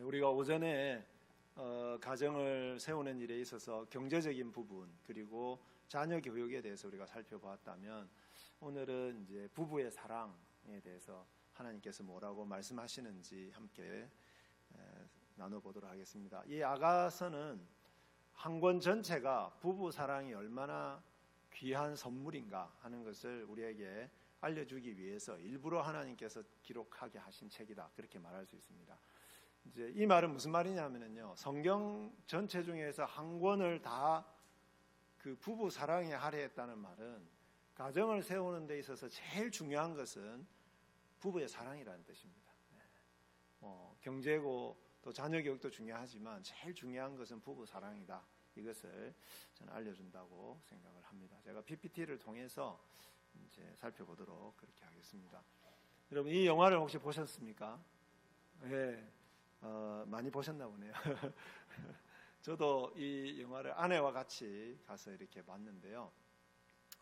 우리가 오전에 가정을 세우는 일에 있어서 경제적인 부분 그리고 자녀 교육에 대해서 우리가 살펴보았다면 오늘은 이제 부부의 사랑에 대해서 하나님께서 뭐라고 말씀하시는지 함께 나눠보도록 하겠습니다. 이 아가서는 한 권 전체가 부부 사랑이 얼마나 귀한 선물인가 하는 것을 우리에게 알려주기 위해서 일부러 하나님께서 기록하게 하신 책이다, 그렇게 말할 수 있습니다. 이제 이 말은 무슨 말이냐면요, 성경 전체 중에서 한 권을 다 그 부부 사랑에 할애했다는 말은 가정을 세우는 데 있어서 제일 중요한 것은 부부의 사랑이라는 뜻입니다. 경제고 또 자녀 교육도 중요하지만 제일 중요한 것은 부부 사랑이다, 이것을 저는 알려준다고 생각을 합니다. 제가 PPT를 통해서 이제 살펴보도록 그렇게 하겠습니다. 여러분, 이 영화를 혹시 보셨습니까? 네, 많이 보셨나 보네요. 저도 이 영화를 아내와 같이 가서 이렇게 봤는데요,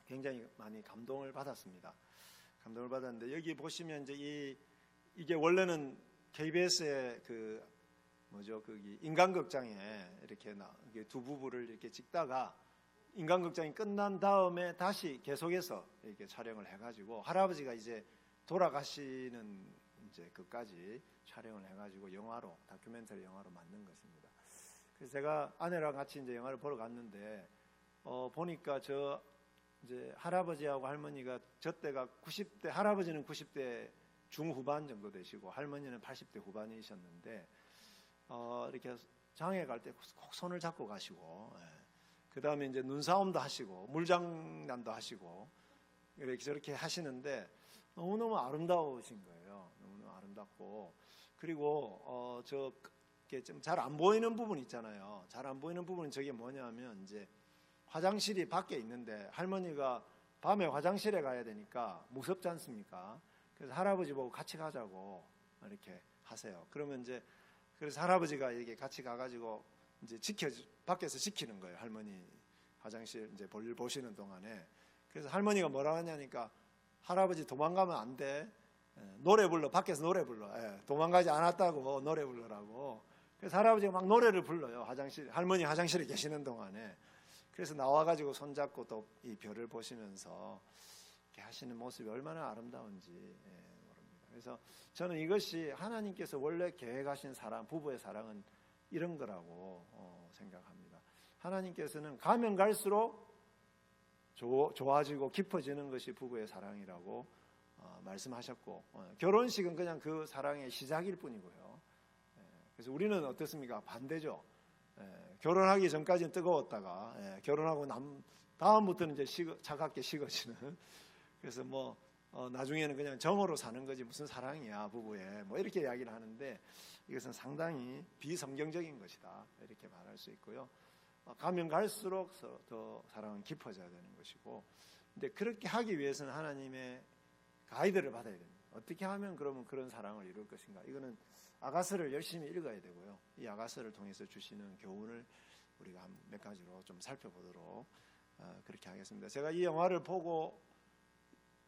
굉장히 많이 감동을 받았습니다. 감동을 받았는데, 여기 보시면 이제 이게 원래는 KBS의 거기 인간극장에 이렇게 두 부부를 이렇게 찍다가 인간극장이 끝난 다음에 다시 계속해서 이렇게 촬영을 해가지고 할아버지가 이제 돌아가시는 이제 그까지 촬영을 해가지고 영화로, 다큐멘터리 영화로 만든 것입니다. 그래서 제가 아내랑 같이 이제 영화를 보러 갔는데 보니까 이제 할아버지하고 할머니가 저 때가 90대, 할아버지는 90대 중후반 정도 되시고 할머니는 80대 후반이셨는데 이렇게 장에 갈 때 꼭 손을 잡고 가시고, 그 다음에 이제 눈싸움도 하시고 물장난도 하시고 이렇게 저렇게 하시는데 너무너무 아름다우신 거예요. 너무너무 아름답고, 그리고 저게 좀 잘 안 보이는 부분 있잖아요. 잘 안 보이는 부분은 저게 뭐냐면, 이제 화장실이 밖에 있는데 할머니가 밤에 화장실에 가야 되니까 무섭지 않습니까? 그래서 할아버지 보고 같이 가자고 이렇게 하세요. 그러면 이제 그래서 할아버지가 이렇게 같이 가가지고 이제 밖에서 지키는 거예요. 할머니 화장실 이제 볼일 보시는 동안에. 그래서 할머니가 뭐라 하냐니까, 할아버지 도망가면 안 돼. 노래 불러. 밖에서 노래 불러. 도망가지 않았다고 노래 불러라고. 그래서 할아버지가 막 노래를 불러요. 할머니 화장실에 계시는 동안에. 그래서 나와가지고 손잡고 또 이 별을 보시면서 이렇게 하시는 모습이 얼마나 아름다운지 모릅니다. 그래서 저는 이것이 하나님께서 원래 계획하신 사랑, 부부의 사랑은 이런 거라고 생각합니다. 하나님께서는 가면 갈수록 좋아지고 깊어지는 것이 부부의 사랑이라고 말씀하셨고, 결혼식은 그냥 그 사랑의 시작일 뿐이고요. 그래서 우리는 어떻습니까? 반대죠. 결혼하기 전까지는 뜨거웠다가 결혼하고 다음부터는 이제 차갑게 식어지는. 그래서 나중에는 그냥 정으로 사는 거지 무슨 사랑이야 부부에, 이렇게 이야기를 하는데, 이것은 상당히 비성경적인 것이다, 이렇게 말할 수 있고요. 가면 갈수록 더 사랑은 깊어져야 되는 것이고, 근데 그렇게 하기 위해서는 하나님의 가이드를 받아야 됩니다. 어떻게 하면 그러면 그런 사랑을 이룰 것인가? 이거는 아가서를 열심히 읽어야 되고요. 이 아가서를 통해서 주시는 교훈을 우리가 몇 가지로 좀 살펴보도록 그렇게 하겠습니다. 제가 이 영화를 보고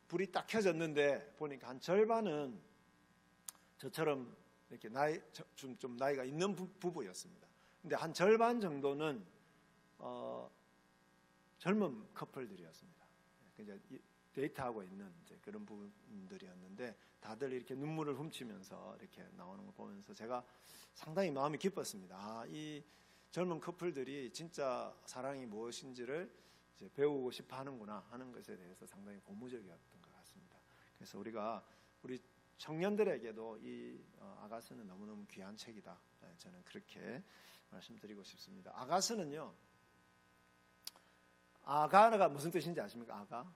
불이 딱 켜졌는데 보니까 한 절반은 저처럼 이렇게 좀 나이가 있는 부부였습니다. 근데 한 절반 정도는 젊은 커플들이었습니다. 이제 데이트하고 있는 이제 그런 부분들이었는데, 다들 이렇게 눈물을 훔치면서 이렇게 나오는 걸 보면서 제가 상당히 마음이 기뻤습니다. 이 젊은 커플들이 진짜 사랑이 무엇인지를 이제 배우고 싶어 하는구나 하는 것에 대해서 상당히 고무적이었던 것 같습니다. 그래서 우리 청년들에게도 이 아가서는 너무너무 귀한 책이다, 저는 그렇게 말씀드리고 싶습니다. 아가서는요, 아가가 무슨 뜻인지 아십니까? 아가.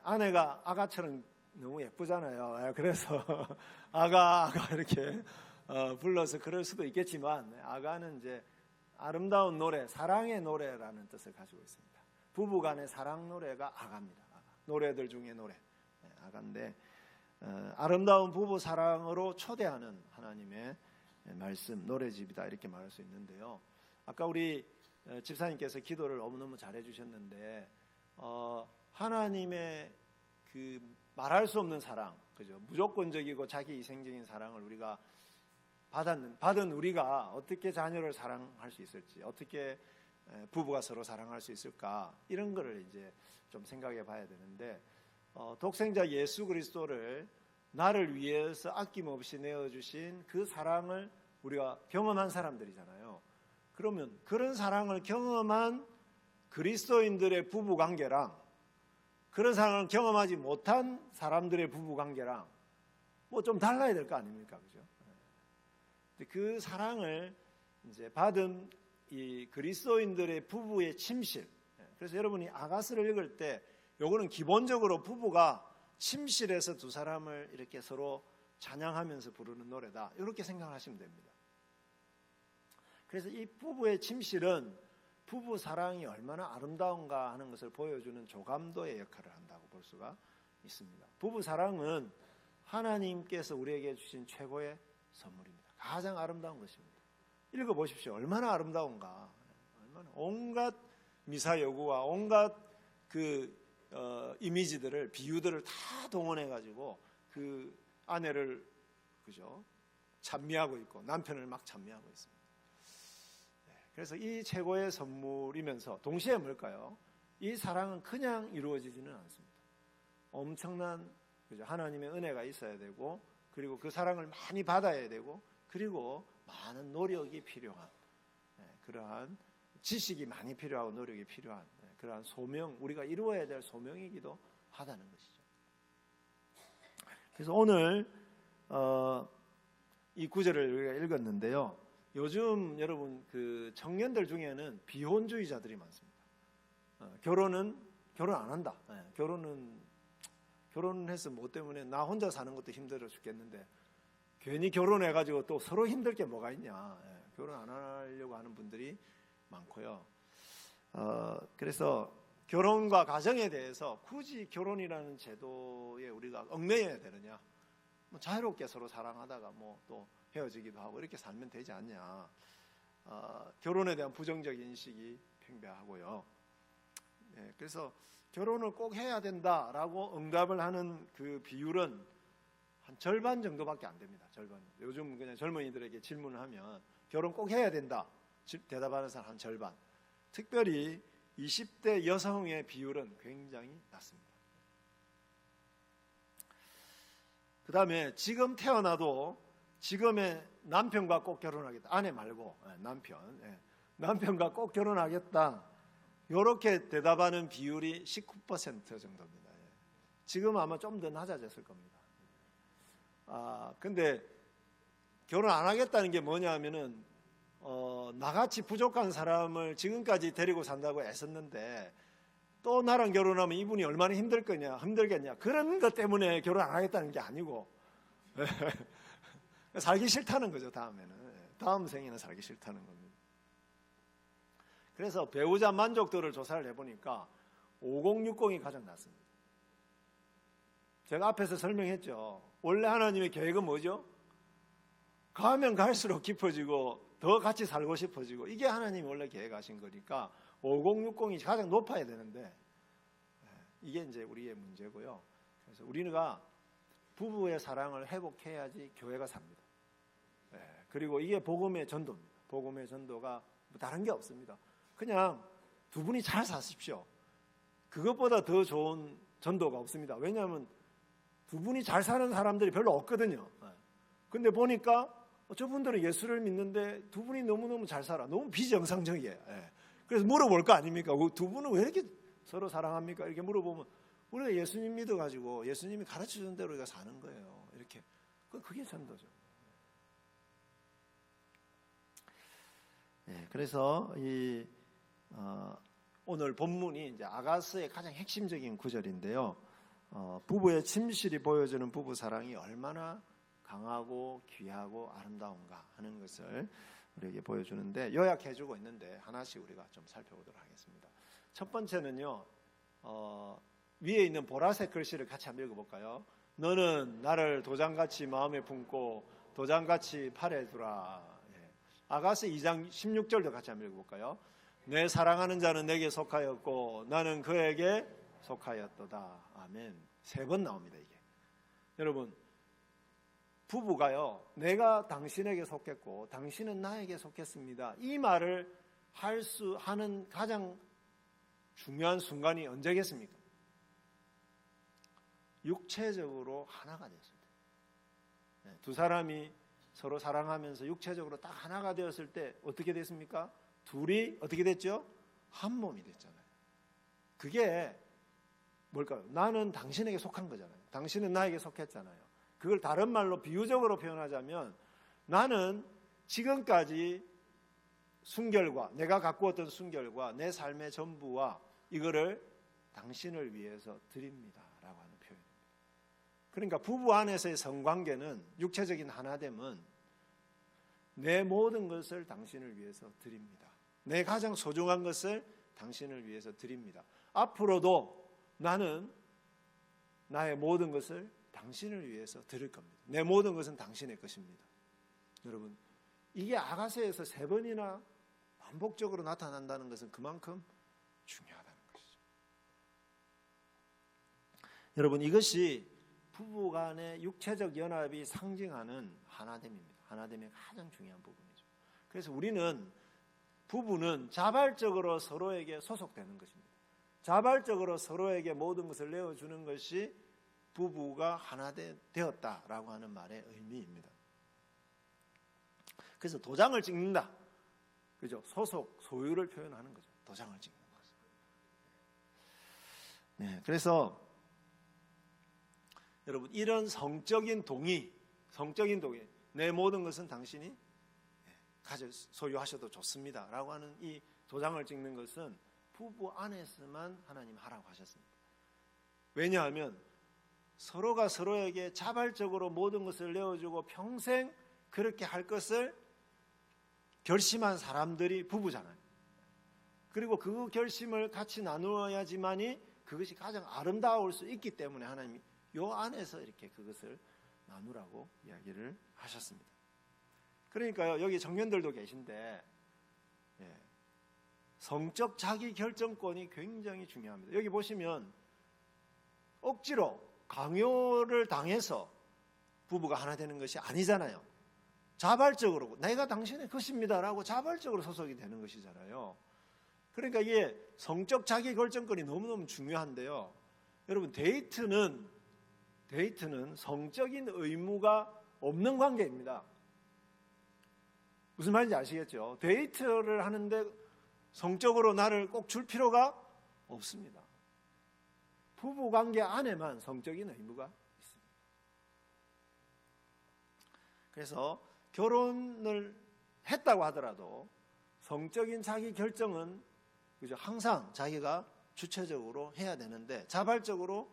아내가 아가처럼 너무 예쁘잖아요. 그래서 아가 이렇게 불러서 그럴 수도 있겠지만, 아가는 이제 아름다운 노래, 사랑의 노래라는 뜻을 가지고 있습니다. 부부간의 사랑 노래가 아가입니다. 아가. 노래들 중에 노래, 아가인데 아름다운 부부 사랑으로 초대하는 하나님의 말씀, 노래집이다, 이렇게 말할 수 있는데요. 아까 우리 집사님께서 기도를 너무너무 잘해 주셨는데, 하나님의 그 말할 수 없는 사랑, 그죠? 무조건적이고 자기 희생적인 사랑을 우리가 받은 우리가 어떻게 자녀를 사랑할 수 있을지, 어떻게 부부가 서로 사랑할 수 있을까, 이런 거를 이제 좀 생각해 봐야 되는데, 독생자 예수 그리스도를 나를 위해서 아낌없이 내어주신 그 사랑을 우리가 경험한 사람들이잖아요. 그러면 그런 사랑을 경험한 그리스도인들의 부부 관계랑 그런 사랑을 경험하지 못한 사람들의 부부 관계랑 뭐 좀 달라야 될 거 아닙니까? 그죠? 그 사랑을 이제 받은 이 그리스도인들의 부부의 침실. 그래서 여러분이 아가스를 읽을 때 요거는 기본적으로 부부가 침실에서 두 사람을 이렇게 서로 찬양하면서 부르는 노래다, 이렇게 생각하시면 됩니다. 그래서 이 부부의 침실은 부부 사랑이 얼마나 아름다운가 하는 것을 보여주는 조감도의 역할을 한다고 볼 수가 있습니다. 부부 사랑은 하나님께서 우리에게 주신 최고의 선물입니다. 가장 아름다운 것입니다. 읽어보십시오. 얼마나 아름다운가. 얼마나 온갖 미사여구와 온갖 이미지들을, 비유들을 다 동원해가지고 그 아내를, 그죠? 찬미하고 있고 남편을 막 찬미하고 있습니다. 그래서 이 최고의 선물이면서 동시에 뭘까요? 이 사랑은 그냥 이루어지지는 않습니다. 엄청난, 그죠? 하나님의 은혜가 있어야 되고, 그리고 그 사랑을 많이 받아야 되고, 그리고 많은 노력이 필요한, 그러한 지식이 많이 필요하고 노력이 필요한 그러한 소명, 우리가 이루어야 될 소명이기도 하다는 것이죠. 그래서 오늘 이 구절을 우리가 읽었는데요. 요즘 여러분 그 청년들 중에는 비혼주의자들이 많습니다. 결혼 안 한다. 결혼해서 뭐 때문에 나 혼자 사는 것도 힘들어 죽겠는데 괜히 결혼해가지고 또 서로 힘들 게 뭐가 있냐. 결혼 안 하려고 하는 분들이 많고요. 그래서 결혼과 가정에 대해서 굳이 결혼이라는 제도에 우리가 얽매여야 되느냐. 뭐 자유롭게 서로 사랑하다가 뭐 또 헤어지기도 하고 이렇게 살면 되지 않냐. 결혼에 대한 부정적 인식이 팽배하고요. 그래서 결혼을 꼭 해야 된다라고 응답을 하는 그 비율은 한 절반 정도밖에 안 됩니다. 절반. 요즘 그냥 젊은이들에게 질문을 하면 결혼 꼭 해야 된다 대답하는 사람 한 절반. 특별히 20대 여성의 비율은 굉장히 낮습니다. 그 다음에 지금 태어나도 지금의 남편과 꼭 결혼하겠다. 아내 말고 남편과 꼭 결혼하겠다. 이렇게 대답하는 비율이 19% 정도입니다. 지금 아마 좀 더 낮아졌을 겁니다. 근데 결혼 안 하겠다는 게 뭐냐 하면은 나같이 부족한 사람을 지금까지 데리고 산다고 애썼는데 또 나랑 결혼하면 이분이 얼마나 힘들겠냐 그런 것 때문에 결혼 안 하겠다는 게 아니고 살기 싫다는 거죠. 다음 생에는 살기 싫다는 겁니다. 그래서 배우자 만족도를 조사를 해보니까 5060이 가장 낮습니다. 제가 앞에서 설명했죠. 원래 하나님의 계획은 뭐죠? 가면 갈수록 깊어지고 더 같이 살고 싶어지고, 이게 하나님이 원래 계획하신 거니까 5060이 가장 높아야 되는데 이게 이제 우리의 문제고요. 그래서 우리가 부부의 사랑을 회복해야지 교회가 삽니다. 그리고 이게 복음의 전도입니다. 복음의 전도가 뭐 다른 게 없습니다. 그냥 두 분이 잘 사십시오. 그것보다 더 좋은 전도가 없습니다. 왜냐하면 두 분이 잘 사는 사람들이 별로 없거든요. 근데 보니까 저분들은 예수를 믿는데 두 분이 너무너무 잘 살아. 너무 비정상적이에요. 그래서 물어볼 거 아닙니까? 두 분은 왜 이렇게 서로 사랑합니까? 이렇게 물어보면 우리가 예수님 믿어가지고 예수님이 가르쳐준 대로 우리가 사는 거예요. 이렇게. 그게 전도죠. 그래서 오늘 본문이 이제 아가스의 가장 핵심적인 구절인데요. 부부의 침실이 보여주는 부부 사랑이 얼마나 강하고 귀하고 아름다운가 하는 것을 우리에게 보여주는데, 요약해주고 있는데 하나씩 우리가 좀 살펴보도록 하겠습니다. 첫 번째는요, 위에 있는 보라색 글씨를 같이 한번 읽어볼까요? 너는 나를 도장같이 마음에 품고 도장같이 팔에 두라. 아가스 2장 16절도 같이 한번 읽어볼까요? 내 사랑하는 자는 내게 속하였고 나는 그에게 속하였도다. 아멘. 3번 나옵니다. 이게 여러분, 부부가요, 내가 당신에게 속했고 당신은 나에게 속했습니다, 이 말을 하는 가장 중요한 순간이 언제겠습니까? 육체적으로 하나가 됐을 때. 두 사람이 서로 사랑하면서 육체적으로 딱 하나가 되었을 때 어떻게 됐습니까? 둘이 어떻게 됐죠? 한 몸이 됐잖아요. 그게 뭘까요? 나는 당신에게 속한 거잖아요. 당신은 나에게 속했잖아요. 그걸 다른 말로 비유적으로 표현하자면, 나는 지금까지 순결과, 내가 갖고 왔던 순결과 내 삶의 전부와 이거를 당신을 위해서 드립니다 라고 하는 표현입니다. 그러니까 부부 안에서의 성관계는, 육체적인 하나됨은 내 모든 것을 당신을 위해서 드립니다. 내 가장 소중한 것을 당신을 위해서 드립니다. 앞으로도 나는 나의 모든 것을 당신을 위해서 드릴 겁니다. 내 모든 것은 당신의 것입니다. 여러분, 이게 아가서에서 3번이나 반복적으로 나타난다는 것은 그만큼 중요하다는 것이죠. 여러분, 이것이 부부간의 육체적 연합이 상징하는 하나됨입니다. 하나됨의 가장 중요한 부분이죠. 그래서 부부는 자발적으로 서로에게 소속되는 것입니다. 자발적으로 서로에게 모든 것을 내어주는 것이 부부가 하나 되었다라고 하는 말의 의미입니다. 그래서 도장을 찍는다, 그죠? 소속, 소유를 표현하는 거죠. 도장을 찍는 것은. 네, 그래서 여러분, 이런 성적인 동의, 내 모든 것은 당신이 소유하셔도 좋습니다라고 하는 이 도장을 찍는 것은 부부 안에서만 하나님 하라고 하셨습니다. 왜냐하면 서로가 서로에게 자발적으로 모든 것을 내어주고 평생 그렇게 할 것을 결심한 사람들이 부부잖아요. 그리고 그 결심을 같이 나누어야지만이 그것이 가장 아름다울 수 있기 때문에 하나님이 요 안에서 이렇게 그것을 나누라고 이야기를 하셨습니다. 그러니까요, 여기 청년들도 계신데, 성적 자기 결정권이 굉장히 중요합니다. 여기 보시면 억지로 강요를 당해서 부부가 하나 되는 것이 아니잖아요. 자발적으로 내가 당신의 것입니다라고 자발적으로 소속이 되는 것이잖아요. 그러니까 이게 성적 자기 결정권이 너무너무 중요한데요. 여러분, 데이트는 성적인 의무가 없는 관계입니다. 무슨 말인지 아시겠죠? 데이트를 하는데 성적으로 나를 꼭 줄 필요가 없습니다. 부부관계 안에만 성적인 의무가 있습니다. 그래서 결혼을 했다고 하더라도 성적인 자기 결정은, 그죠, 항상 자기가 주체적으로 해야 되는데, 자발적으로,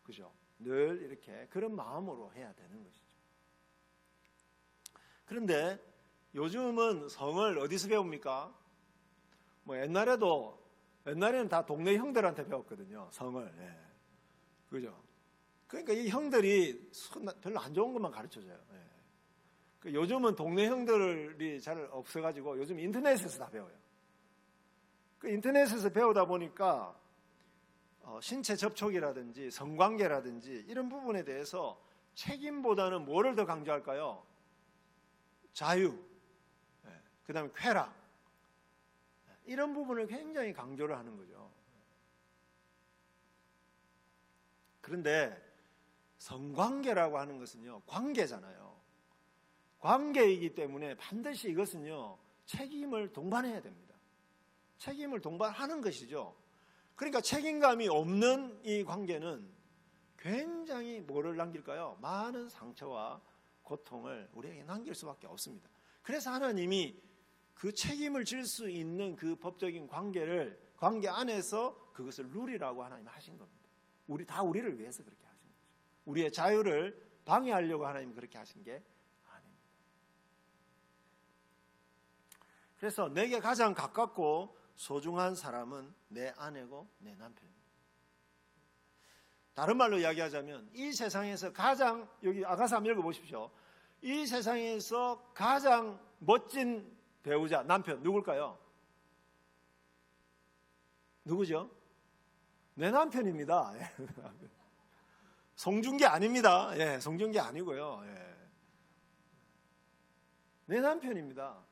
그죠, 늘 이렇게 그런 마음으로 해야 되는 것이죠. 그런데 요즘은 성을 어디서 배웁니까? 옛날에는 다 동네 형들한테 배웠거든요, 성을. 그죠? 그러니까 이 형들이 별로 안 좋은 것만 가르쳐줘요. 요즘은 동네 형들이 잘 없어가지고 요즘 인터넷에서 다 배워요. 그 인터넷에서 배우다 보니까 신체 접촉이라든지 성관계라든지 이런 부분에 대해서 책임보다는 뭐를 더 강조할까요? 자유, 그 다음에 쾌락, 이런 부분을 굉장히 강조를 하는 거죠. 그런데 성관계라고 하는 것은요, 관계잖아요. 관계이기 때문에 반드시 이것은요, 책임을 동반해야 됩니다. 책임을 동반하는 것이죠. 그러니까 책임감이 없는 이 관계는 굉장히 뭐를 남길까요? 많은 상처와 고통을 우리에게 남길 수밖에 없습니다. 그래서 하나님이 그 책임을 질 수 있는 그 법적인 관계 안에서 그것을 누리라고 하나님 하신 겁니다. 우리를 위해서 그렇게 하신 거죠. 우리의 자유를 방해하려고 하나님 그렇게 하신 게 아닙니다. 그래서 내게 가장 가깝고 소중한 사람은 내 아내고 내 남편입니다. 다른 말로 이야기하자면 이 세상에서 가장, 여기 아가서 한번 읽어보십시오. 이 세상에서 가장 멋진 배우자, 남편 누굴까요? 누구죠? 내 남편입니다. 송중기 아닙니다. 예, 송중기 아니고요. 예. 내 남편입니다.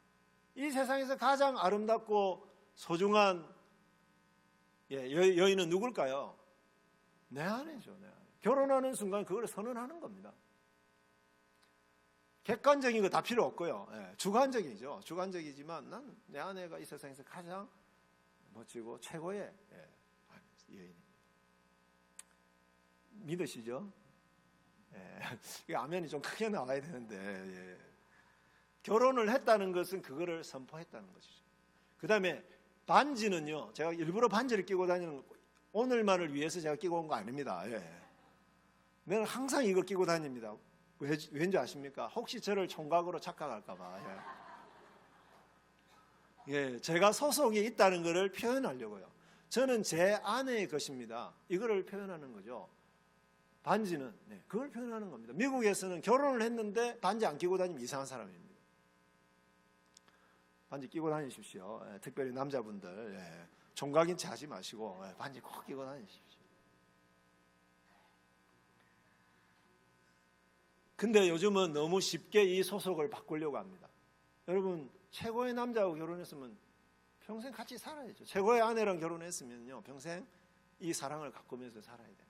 이 세상에서 가장 아름답고 소중한 여인은 누굴까요? 내 아내죠. 내 아내. 결혼하는 순간 그걸 선언하는 겁니다. 객관적인 거 다 필요 없고요. 예, 주관적이죠. 주관적이지만 난 내 아내가 이 세상에서 가장 멋지고 최고의 여인입니다. 믿으시죠? 예, 아멘이 좀 크게 나와야 되는데 예. 결혼을 했다는 것은 그거를 선포했다는 것이죠. 그 다음에 반지는요, 제가 일부러 반지를 끼고 다니는 거, 오늘만을 위해서 제가 끼고 온 거 아닙니다. 예. 내가 항상 이걸 끼고 다닙니다. 왠지 아십니까? 혹시 저를 총각으로 착각할까봐. 예, 제가 소속이 있다는 것을 표현하려고요. 저는 제 아내의 것입니다. 이거를 표현하는 거죠. 반지는 그걸 표현하는 겁니다. 미국에서는 결혼을 했는데 반지 안 끼고 다니면 이상한 사람입니다. 반지 끼고 다니십시오. 예, 특별히 남자분들 총각인 체 하지 마시고 반지 꼭 끼고 다니십시오. 근데 요즘은 너무 쉽게 이 소속을 바꾸려고 합니다. 여러분, 최고의 남자하고 결혼했으면 평생 같이 살아야죠. 최고의 아내랑 결혼했으면요, 평생 이 사랑을 가꾸면서 살아야 돼요.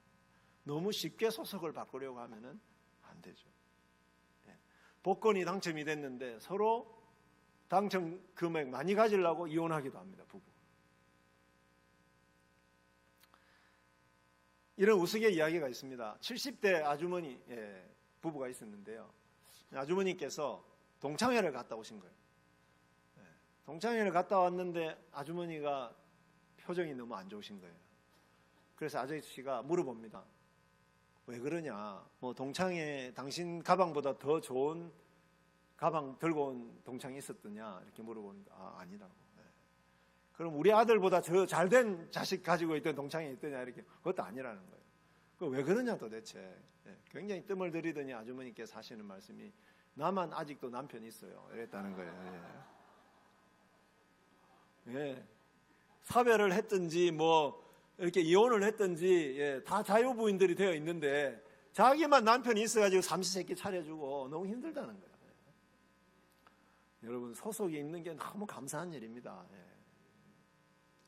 너무 쉽게 소속을 바꾸려고 하면은 안 되죠. 복권이 당첨이 됐는데 서로 당첨 금액 많이 가지려고 이혼하기도 합니다, 부부. 이런 우스개 이야기가 있습니다. 70대 아주머니 부부가 있었는데요. 아주머니께서 동창회를 갔다 오신 거예요. 동창회를 갔다 왔는데 아주머니가 표정이 너무 안 좋으신 거예요. 그래서 아저씨가 물어봅니다. 왜 그러냐? 뭐 동창회 당신 가방보다 더 좋은 가방 들고 온 동창이 있었더냐? 이렇게 물어보니까 아니라고. 그럼 우리 아들보다 저 잘된 자식 가지고 있던 동창이 있더냐? 이렇게 그것도 아니라는 거예요. 왜 그러냐 도대체. 굉장히 뜸을 들이더니 아주머니께서 하시는 말씀이 나만 아직도 남편이 있어요. 이랬다는 거예요. 사별을 했든지 뭐 이렇게 이혼을 했든지 다 자유부인들이 되어 있는데 자기만 남편이 있어가지고 삼시세끼 차려주고 너무 힘들다는 거예요. 여러분, 소속이 있는 게 너무 감사한 일입니다.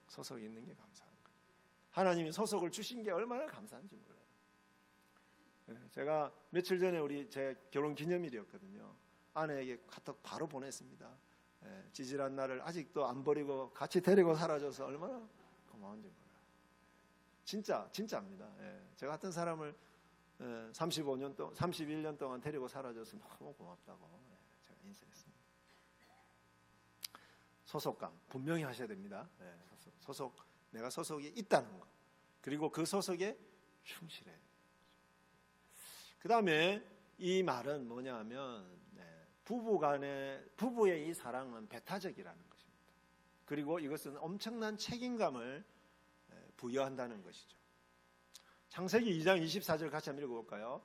소속이 있는 게 감사한 거예요. 하나님이 소속을 주신 게 얼마나 감사한지 몰라요. 제가 며칠 전에 제 결혼 기념일이었거든요. 아내에게 카톡 바로 보냈습니다. 지질한 나를 아직도 안 버리고 같이 데리고 살아줘서 얼마나 고마운지 몰라요. 진짜입니다. 제가 같은 사람을 31년 동안 데리고 살아줘서 너무 고맙다고 제가 인사했습니다. 소속감 분명히 하셔야 됩니다. 내가 소속이 있다는 것, 그리고 그 소속에 충실해요. 그 다음에 이 말은 뭐냐 하면 부부의 이 사랑은 배타적이라는 것입니다. 그리고 이것은 엄청난 책임감을 부여한다는 것이죠. 창세기 2장 24절 같이 한번 읽어볼까요?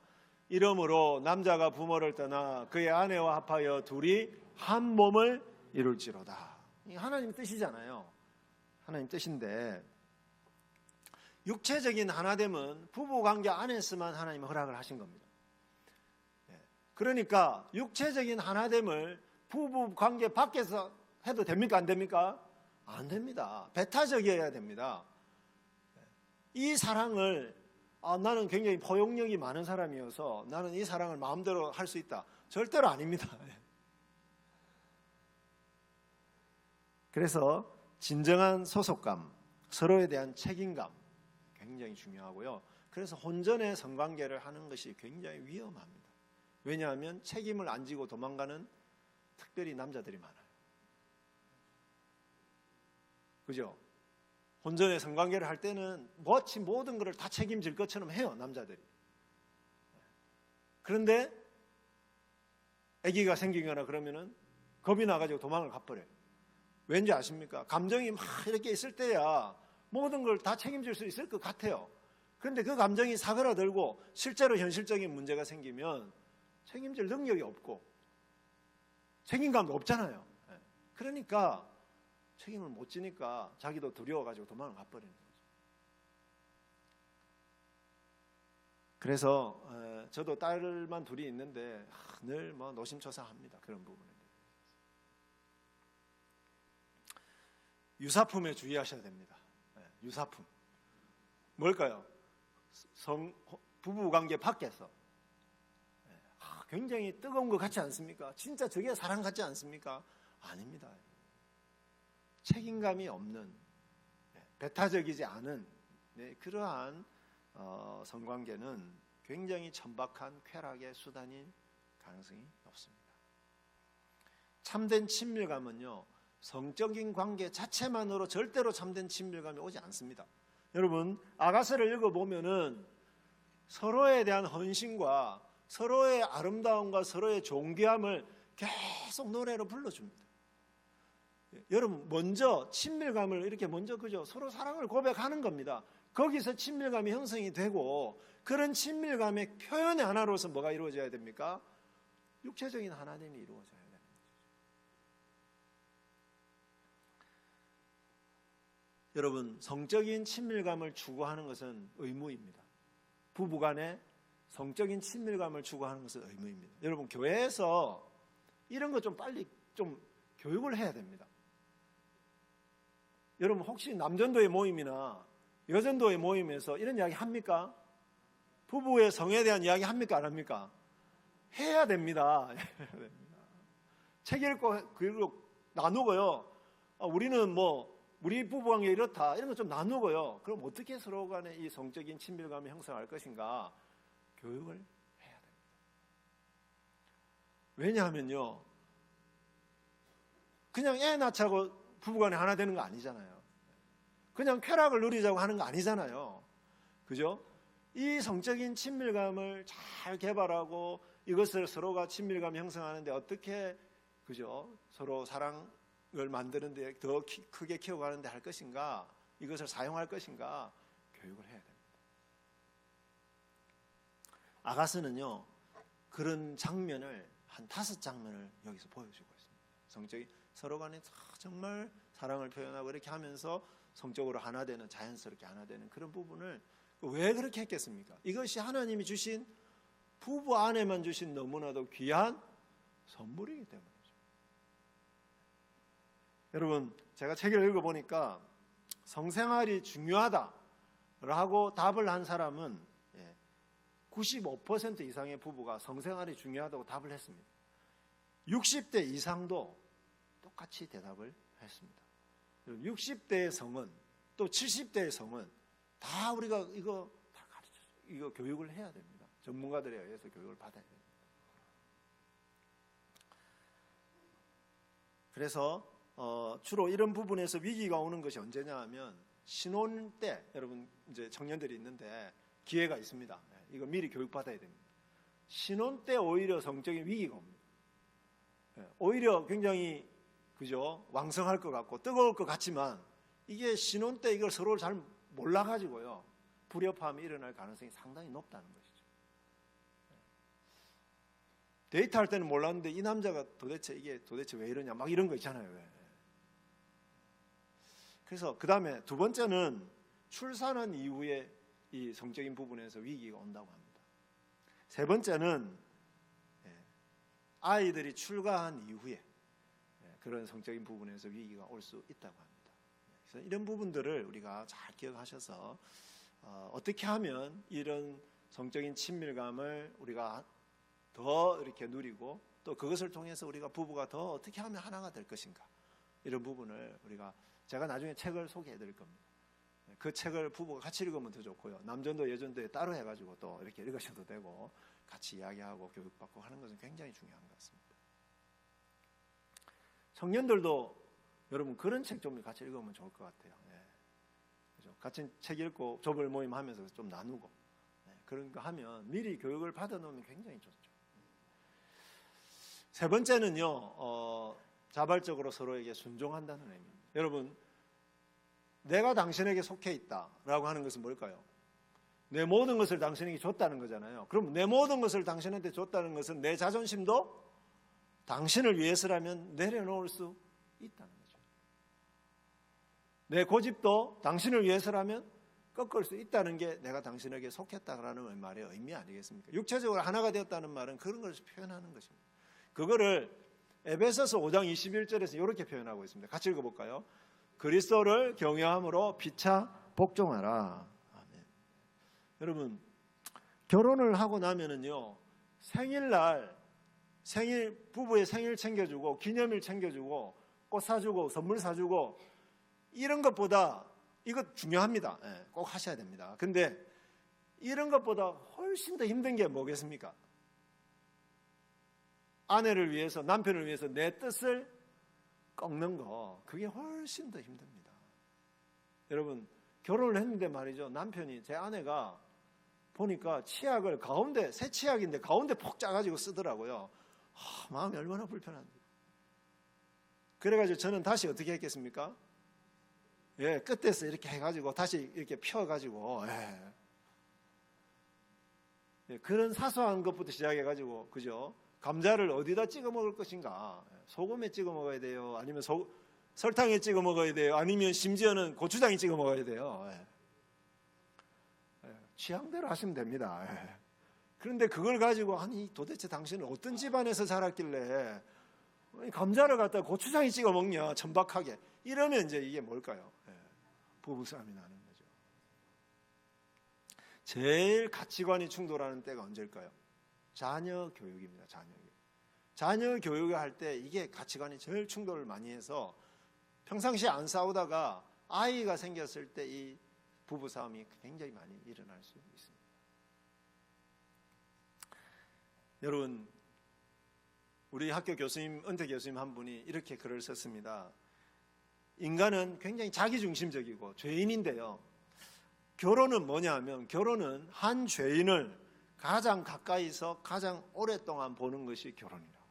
이러므로 남자가 부모를 떠나 그의 아내와 합하여 둘이 한 몸을 이룰지로다. 이게 하나님 뜻이잖아요. 하나님 뜻인데 육체적인 하나됨은 부부관계 안에서만 하나님이 허락을 하신 겁니다. 그러니까 육체적인 하나됨을 부부관계 밖에서 해도 됩니까? 안 됩니까? 안 됩니다. 배타적이어야 됩니다. 이 사랑을 나는 굉장히 포용력이 많은 사람이어서 나는 이 사랑을 마음대로 할 수 있다. 절대로 아닙니다. 그래서 진정한 소속감, 서로에 대한 책임감 굉장히 중요하고요. 그래서 혼전의 성관계를 하는 것이 굉장히 위험합니다. 왜냐하면 책임을 안 지고 도망가는 특별히 남자들이 많아요. 그죠? 혼전의 성관계를 할 때는 마치 모든 것을 다 책임질 것처럼 해요, 남자들이. 그런데 아기가 생기거나 그러면은 겁이 나가지고 도망을 가버려요. 왠지 아십니까? 감정이 막 이렇게 있을 때야 모든 걸 다 책임질 수 있을 것 같아요. 그런데 그 감정이 사그라들고 실제로 현실적인 문제가 생기면 책임질 능력이 없고 책임감도 없잖아요. 그러니까 책임을 못 지니까 자기도 두려워가지고 도망을 가버리는 거죠. 그래서 저도 딸만 둘이 있는데 늘 뭐 노심초사합니다. 그런 부분에. 유사품에 주의하셔야 됩니다. 유사품. 뭘까요? 부부관계 밖에서 굉장히 뜨거운 것 같지 않습니까? 진짜 저게 사랑 같지 않습니까? 아닙니다. 책임감이 없는, 배타적이지 않은 그러한 성관계는 굉장히 천박한 쾌락의 수단인 가능성이 높습니다. 참된 친밀감은요, 성적인 관계 자체만으로 절대로 참된 친밀감이 오지 않습니다. 여러분, 아가서를 읽어보면은 서로에 대한 헌신과 서로의 아름다움과 서로의 존귀함을 계속 노래로 불러줍니다. 여러분, 먼저 친밀감을 이렇게 먼저 그죠? 서로 사랑을 고백하는 겁니다. 거기서 친밀감이 형성이 되고, 그런 친밀감의 표현의 하나로서 뭐가 이루어져야 됩니까? 육체적인 하나됨이 이루어져야 됩니다. 여러분, 성적인 친밀감을 추구하는 것은 의무입니다. 부부간에 성적인 친밀감을 추구하는 것은 의무입니다. 여러분, 교회에서 이런 거 좀 빨리 좀 교육을 해야 됩니다. 여러분, 혹시 남전도의 모임이나 여전도의 모임에서 이런 이야기 합니까? 부부의 성에 대한 이야기 합니까? 안 합니까? 해야 됩니다. 책 읽고 그리고 나누고요. 우리는 우리 부부관계 이렇다, 이런 거 좀 나누고요. 그럼 어떻게 서로 간에 이 성적인 친밀감을 형성할 것인가? 교육을 해야 됩니다. 왜냐하면요, 그냥 애 낳자고 부부간에 하나 되는 거 아니잖아요. 그냥 쾌락을 누리자고 하는 거 아니잖아요. 그죠? 이 성적인 친밀감을 잘 개발하고 이것을 서로가 친밀감 형성하는데 어떻게, 그죠? 서로 사랑을 만드는데 더 크게 키워가는데 할 것인가? 이것을 사용할 것인가? 교육을 해야 됩니다. 아가스는요, 그런 장면을 한 5장면을 여기서 보여주고 있습니다. 성적인 서로 간에 정말 사랑을 표현하고 이렇게 하면서 성적으로 하나 되는, 자연스럽게 하나 되는 그런 부분을 왜 그렇게 했겠습니까? 이것이 하나님이 주신, 부부 안에만 주신 너무나도 귀한 선물이기 때문이죠. 여러분, 제가 책을 읽어보니까 성생활이 중요하다라고 답을 한 사람은 95% 이상의 부부가 성생활이 중요하다고 답을 했습니다. 60대 이상도 똑같이 대답을 했습니다. 60대의 성은, 또 70대의 성은 다 우리가 이거 교육을 해야 됩니다. 전문가들에 의해서 교육을 받아야 됩니다. 그래서 주로 이런 부분에서 위기가 오는 것이 언제냐 하면 신혼 때, 여러분 이제 청년들이 있는데 기회가 있습니다. 이거 미리 교육받아야 됩니다. 신혼 때 오히려 성적인 위기가 옵니다. 오히려 굉장히, 그죠? 왕성할 것 같고 뜨거울 것 같지만 이게 신혼 때 이걸 서로 잘 몰라가지고요, 불협화음이 일어날 가능성이 상당히 높다는 것이죠. 데이트할 때는 몰랐는데 이 남자가 도대체 왜 이러냐, 막 이런 거 있잖아요. 그래서 그 다음에 두 번째는 출산한 이후에 이 성적인 부분에서 위기가 온다고 합니다. 세 번째는 아이들이 출가한 이후에 그런 성적인 부분에서 위기가 올 수 있다고 합니다. 그래서 이런 부분들을 우리가 잘 기억하셔서 어떻게 하면 이런 성적인 친밀감을 우리가 더 이렇게 누리고, 또 그것을 통해서 우리가 부부가 더 어떻게 하면 하나가 될 것인가, 이런 부분을 제가 나중에 책을 소개해 드릴 겁니다. 그 책을 부부가 같이 읽으면 더 좋고요, 남전도 여전도에 따로 해가지고 또 이렇게 읽으셔도 되고 같이 이야기하고 교육받고 하는 것은 굉장히 중요한 것 같습니다. 청년들도 여러분 그런 책 좀 같이 읽으면 좋을 것 같아요. 그죠? 같이 책 읽고 조별 모임 하면서 좀 나누고 그런 거 하면 미리 교육을 받아놓으면 굉장히 좋죠. 세 번째는요, 자발적으로 서로에게 순종한다는 의미입니다. 여러분, 내가 당신에게 속해 있다라고 하는 것은 뭘까요? 내 모든 것을 당신에게 줬다는 거잖아요. 그럼 내 모든 것을 당신한테 줬다는 것은 내 자존심도 당신을 위해서라면 내려놓을 수 있다는 거죠. 내 고집도 당신을 위해서라면 꺾을 수 있다는 게 내가 당신에게 속했다라는 말의 의미 아니겠습니까? 육체적으로 하나가 되었다는 말은 그런 것을 표현하는 것입니다. 그거를 에베소서 5장 21절에서 이렇게 표현하고 있습니다. 같이 읽어볼까요? 그리스도를 경외함으로 피차 복종하라. 아멘. 여러분, 결혼을 하고 나면은요, 부부의 생일 챙겨주고 기념일 챙겨주고 꽃 사주고 선물 사주고 이런 것보다, 이거 중요합니다. 꼭 하셔야 됩니다. 근데 이런 것보다 훨씬 더 힘든 게 뭐겠습니까? 아내를 위해서, 남편을 위해서 내 뜻을 꺾는 거, 그게 훨씬 더 힘듭니다. 여러분, 결혼을 했는데 말이죠, 남편이, 제 아내가 보니까 치약을 가운데, 새 치약인데 가운데 폭 짜가지고 쓰더라고요. 마음이 얼마나 불편한데. 그래가지고 저는 다시 어떻게 했겠습니까? 끝에서 이렇게 해가지고 다시 이렇게 펴가지고, 그런 사소한 것부터 시작해가지고, 그죠? 감자를 어디다 찍어 먹을 것인가? 소금에 찍어 먹어야 돼요? 아니면 설탕에 찍어 먹어야 돼요? 아니면 심지어는 고추장에 찍어 먹어야 돼요? 취향대로 하시면 됩니다. 그런데 그걸 가지고, 아니 도대체 당신은 어떤 집안에서 자랐길래 감자를 갖다 고추장에 찍어 먹냐, 천박하게. 이러면 이제 이게 뭘까요? 부부싸움이 나는 거죠. 제일 가치관이 충돌하는 때가 언제일까요? 자녀 교육입니다. 자녀 교육을 할 때 이게 가치관이 제일 충돌을 많이 해서 평상시에 안 싸우다가 아이가 생겼을 때 이 부부싸움이 굉장히 많이 일어날 수 있습니다. 여러분, 우리 학교 교수님, 은퇴 교수님 한 분이 이렇게 글을 썼습니다. 인간은 굉장히 자기중심적이고 죄인인데요, 결혼은 뭐냐 하면, 결혼은 한 죄인을 가장 가까이서 가장 오랫동안 보는 것이 결혼이라고.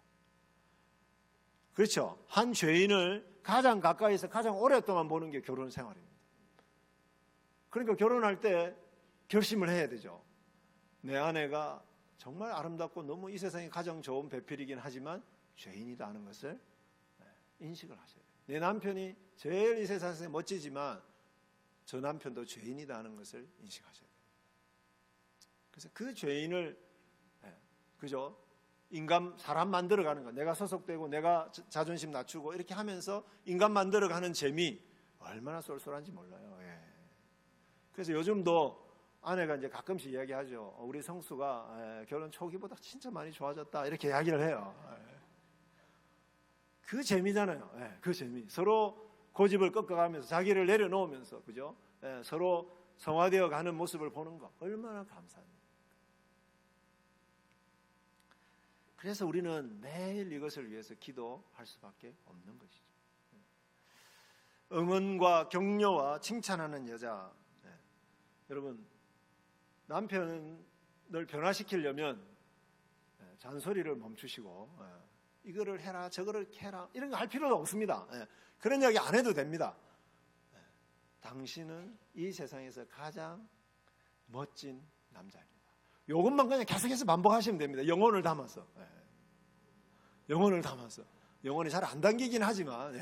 그렇죠? 한 죄인을 가장 가까이서 가장 오랫동안 보는 게 결혼 생활입니다. 그러니까 결혼할 때 결심을 해야 되죠. 내 아내가 정말 아름답고 너무 이 세상에 가장 좋은 배필이긴 하지만 죄인이다 하는 것을 인식을 하셔야 돼요. 내 남편이 제일 이 세상에서 멋지지만 저 남편도 죄인이다 하는 것을 인식하셔야 돼요. 그래서 그 죄인을, 그죠? 사람 만들어가는 거, 내가 소속되고 내가 자존심 낮추고 이렇게 하면서 인간 만들어가는 재미, 얼마나 쏠쏠한지 몰라요. 그래서 요즘도 아내가 이제 가끔씩 이야기하죠. 우리 성수가 결혼 초기보다 진짜 많이 좋아졌다, 이렇게 이야기를 해요. 그 재미잖아요. 그 재미. 서로 고집을 꺾어가면서 자기를 내려놓으면서, 그죠? 서로 성화되어 가는 모습을 보는 거 얼마나 감사합니다. 그래서 우리는 매일 이것을 위해서 기도할 수밖에 없는 것이죠. 응원과 격려와 칭찬하는 여자. 여러분, 남편을 변화시키려면 잔소리를 멈추시고 이거를 해라 저거를 해라 이런 거 할 필요도 없습니다. 그런 이야기 안 해도 됩니다. 당신은 이 세상에서 가장 멋진 남자입니다. 이것만 그냥 계속해서 반복하시면 됩니다. 영혼을 담아서. 영혼을 담아서. 영혼이 잘 안 담기긴 하지만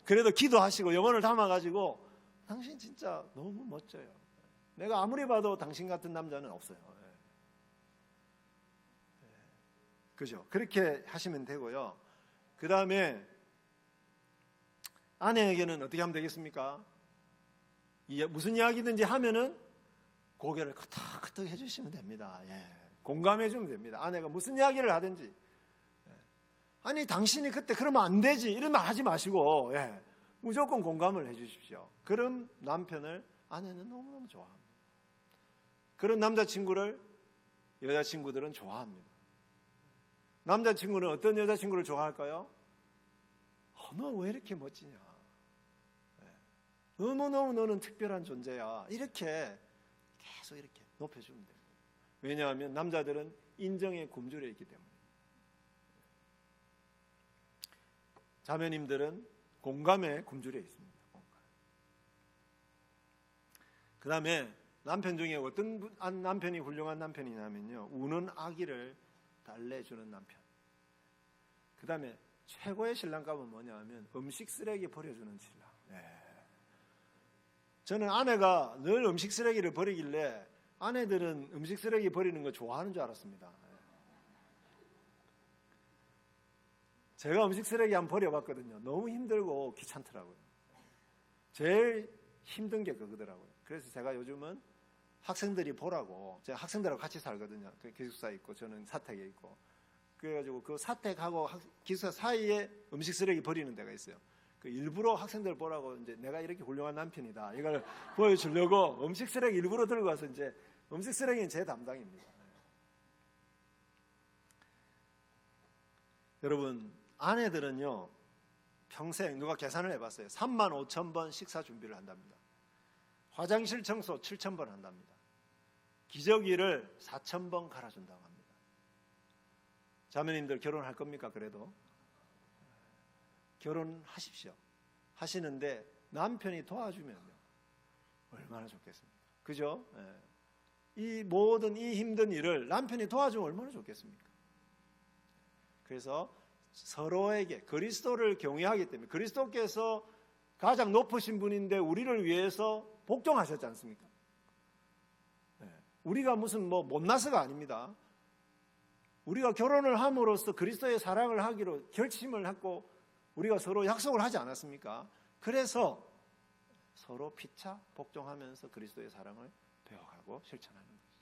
그래도 기도하시고 영혼을 담아가지고 당신 진짜 너무 멋져요. 내가 아무리 봐도 당신 같은 남자는 없어요. 그죠? 그렇게 하시면 되고요. 그 다음에 아내에게는 어떻게 하면 되겠습니까? 무슨 이야기든지 하면은 고개를 끄덕끄덕 해주시면 됩니다. 공감해주면 됩니다. 아내가 무슨 이야기를 하든지. 아니 당신이 그때 그러면 안 되지 이런 말 하지 마시고 무조건 공감을 해주십시오. 그런 남편을 아내는 너무너무 좋아합니다. 그런 남자친구를 여자친구들은 좋아합니다. 남자친구는 어떤 여자친구를 좋아할까요? 너 왜 이렇게 멋지냐? 너무너무 너는 특별한 존재야. 이렇게 계속 이렇게 높여주면 돼요. 왜냐하면 남자들은 인정의 굶주려 있기 때문에. 자매님들은 공감에 굶주려 있습니다. 그 다음에 남편 중에 어떤 남편이 훌륭한 남편이냐면요, 우는 아기를 달래주는 남편. 그 다음에 최고의 신랑감은 뭐냐 하면 음식 쓰레기 버려주는 신랑. 저는 아내가 늘 음식 쓰레기를 버리길래 아내들은 음식 쓰레기 버리는 거 좋아하는 줄 알았습니다. 제가 음식 쓰레기 한번 버려봤거든요. 너무 힘들고 귀찮더라고요. 제일 힘든 게 그거더라고요. 그래서 제가 요즘은 학생들이 보라고, 제가 학생들하고 같이 살거든요. 기숙사에 있고 저는 사택에 있고. 그래가지고 그 사택하고 기숙사 사이에 음식 쓰레기 버리는 데가 있어요. 그 일부러 학생들 보라고 이제 내가 이렇게 훌륭한 남편이다 이걸 보여주려고 음식 쓰레기 일부러 들고 와서 이제 음식 쓰레기는 제 담당입니다. 여러분, 아내들은요 평생 누가 계산을 해봤어요. 35,000번 식사 준비를 한답니다. 화장실 청소 7,000번 한답니다. 기저귀를 4,000번 갈아준다고 합니다. 자매님들 결혼할 겁니까? 그래도 결혼하십시오. 하시는데 남편이 도와주면요 얼마나 좋겠습니까? 그죠? 이 모든 이 힘든 일을 남편이 도와주면 얼마나 좋겠습니까? 그래서 서로에게 그리스도를 경외하기 때문에, 그리스도께서 가장 높으신 분인데 우리를 위해서 복종하셨지 않습니까? 우리가 무슨 못나서가 아닙니다. 우리가 결혼을 함으로써 그리스도의 사랑을 하기로 결심을 했고 우리가 서로 약속을 하지 않았습니까? 그래서 서로 피차 복종하면서 그리스도의 사랑을 배워가고 실천하는 것이죠.